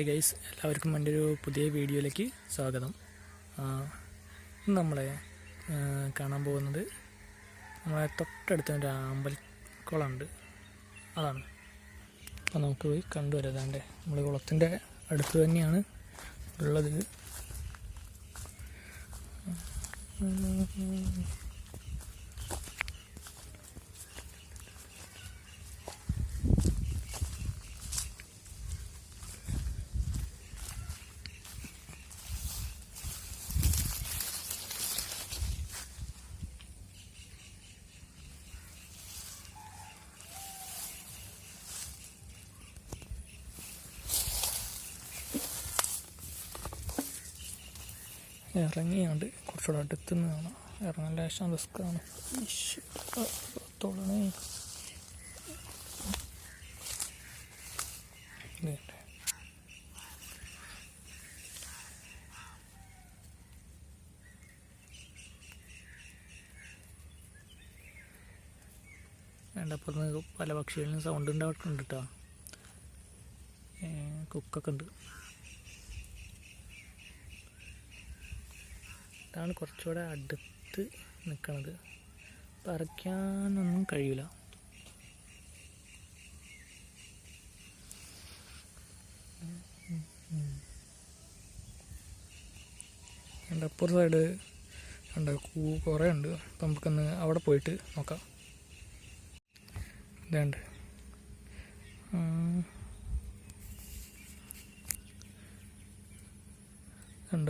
Hi guys, എല്ലാവർക്കും എൻ്റെ ഒരു പുതിയ വീഡിയോയിലേക്ക് സ്വാഗതം. ഇന്ന് നമ്മളെ കാണാൻ പോകുന്നത് നമ്മളെ തൊട്ടടുത്ത് ഒരു അമ്പലക്കുളമുണ്ട്, അതാണ്. അപ്പോൾ നമുക്ക് പോയി കണ്ടുവരാതാണ്ട്. നമ്മൾ കുളത്തിൻ്റെ അടുത്ത് തന്നെയാണ് ഉള്ളത്. ഇറങ്ങിയാണ്ട് കുറച്ചുകൂടെ അടുത്തുനിന്ന് കാണാം. ഇറങ്ങാൻ ലേശം റിസ്ക്കാണ്. തോളണേ വേണ്ടപ്പോൾ പല പക്ഷികളിലും സൗണ്ട് ഉണ്ടായിട്ടുണ്ട് കേട്ടോ. കുക്കൊക്കെ ഉണ്ട്. ഇതാണ് കുറച്ചുകൂടെ അടുത്ത് നിൽക്കണത്. പറിക്കാനൊന്നും കഴിയില്ല. എൻ്റെ അപ്പുറ സൈഡ് ഉണ്ട്, കുറേ ഉണ്ട്. അപ്പം നമുക്കൊന്ന് അവിടെ പോയിട്ട് നോക്കാം. ഇതുണ്ട്,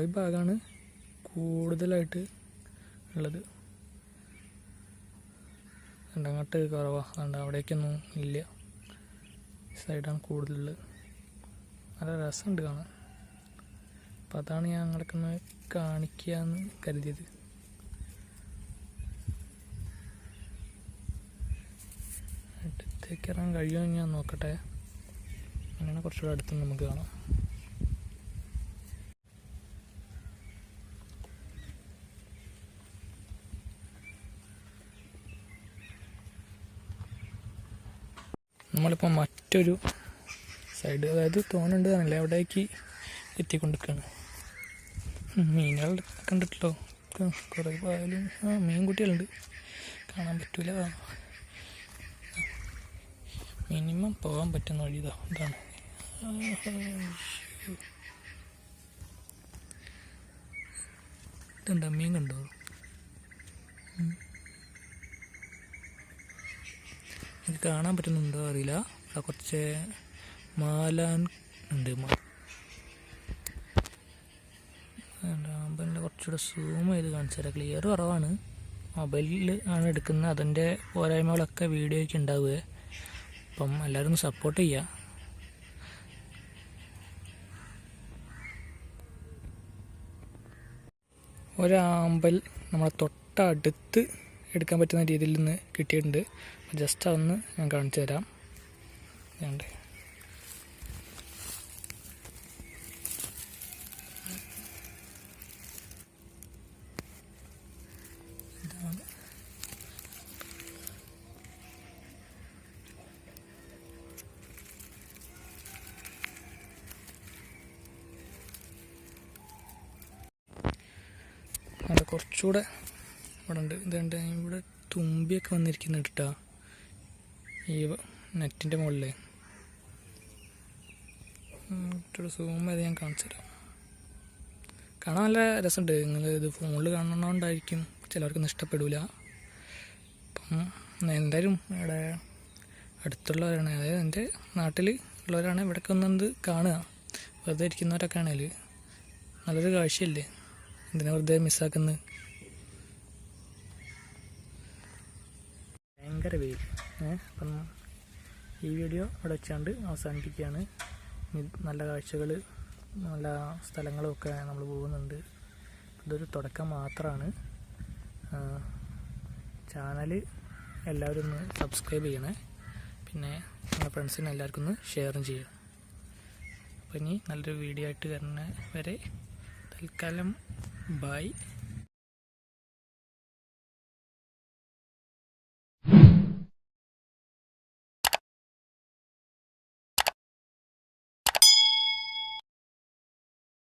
ഈ ഭാഗമാണ് കൂടുതലായിട്ട് ഉള്ളത്. അങ്ങോട്ട് കുറവാണ്, അതുകൊണ്ട് അവിടേക്കൊന്നും ഇല്ല. സൈഡാണ് കൂടുതലുള്ളത്. നല്ല രസമുണ്ട് കാണാൻ. അപ്പം അതാണ് ഞാൻ ഞങ്ങൾക്കൊന്ന് കാണിക്കാമെന്ന് കരുതിയത്. അടുത്തേക്ക് ഇറങ്ങാൻ കഴിയുമോ ഞാൻ നോക്കട്ടെ. അങ്ങനെ കുറച്ചുകൂടെ അടുത്ത് നമുക്ക് കാണാം. നമ്മളിപ്പോൾ മറ്റൊരു സൈഡ്, അതായത് തോന്നുന്നുണ്ട് കാണില്ല, അവിടേക്ക് എത്തിക്കൊണ്ടിരിക്കുകയാണ്. മീനുകൾ കണ്ടിട്ടല്ലോ, കുറേ പായലും മീൻകുട്ടികളുണ്ട്. കാണാൻ പറ്റൂല. മിനിമം പോകാൻ പറ്റുന്ന വഴി ഇതാണ്. ഇതുണ്ടോ, മീൻ കണ്ടോ? ഇത് കാണാൻ പറ്റുന്നുണ്ടോ അറിയില്ല. അവിടെ കുറച്ച് മാലാൻ ഉണ്ട്. ആമ്പലിൻ്റെ കുറച്ചുകൂടെ സൂം ചെയ്ത് കാണിച്ചു തരാം. ക്ലിയർ കുറവാണ്. മൊബൈലിൽ ആണ് എടുക്കുന്നത്. അതിൻ്റെ പോരായ്മകളൊക്കെ വീഡിയോയ്ക്ക് ഉണ്ടാവുക. അപ്പം എല്ലാവരും ഒന്ന് സപ്പോർട്ട് ചെയ്യുക. ഒരാമ്പൽ നമ്മളെ തൊട്ടടുത്ത് എടുക്കാൻ പറ്റുന്ന രീതിയിൽ നിന്ന് കിട്ടിയിട്ടുണ്ട്. ജസ്റ്റ് അതൊന്ന് ഞാൻ കാണിച്ചു തരാം. വേണ്ടേ, ഇതാണ്. അത് കുറച്ചുകൂടെ ഇവിടെ ഉണ്ട്. ഇതുണ്ട്, ഇവിടെ തുമ്പിയൊക്കെ വന്നിരിക്കുന്നുണ്ട് കേട്ടോ ഈ നെറ്റിൻ്റെ മുകളിൽ. സൂം ചെയ്ത് ഞാൻ കാണിച്ചു തരാം. കാണാൻ നല്ല രസമുണ്ട്. നിങ്ങൾ ഇത് ഫോണിൽ കാണുന്നതുകൊണ്ടായിരിക്കും ചിലർക്കൊന്നും ഇഷ്ടപ്പെടില്ല. അപ്പം എന്തായാലും ഇവിടെ അടുത്തുള്ളവരാണ്, അതായത് എൻ്റെ നാട്ടിൽ ഉള്ളവരാണ് ഇവിടേക്ക് ഒന്നത് കാണുക. വെറുതെ ഇരിക്കുന്നവരൊക്കെ ആണെങ്കിൽ നല്ലൊരു കാഴ്ചയല്ലേ, എന്തിനാ വെറുതെ മിസ്സാക്കുന്നത്. ഭയങ്കര വെയിൽ. അപ്പം ഈ വീഡിയോ ഇവിടെ വെച്ചാണ്ട് അവസാനിപ്പിക്കുകയാണ്. നല്ല കാഴ്ചകൾ, നല്ല സ്ഥലങ്ങളുമൊക്കെ നമ്മൾ പോകുന്നുണ്ട്. ഇതൊരു തുടക്കം മാത്രമാണ്. ചാനൽ എല്ലാവരും ഒന്ന് സബ്സ്ക്രൈബ് ചെയ്യണേ. പിന്നെ നിങ്ങളുടെ ഫ്രണ്ട്സിന് എല്ലാവർക്കും ഒന്ന് ഷെയറും ചെയ്യുക. അപ്പോൾ ഇനി നല്ലൊരു വീഡിയോ ആയിട്ട് വരുന്ന വരെ തൽക്കാലം ബൈ.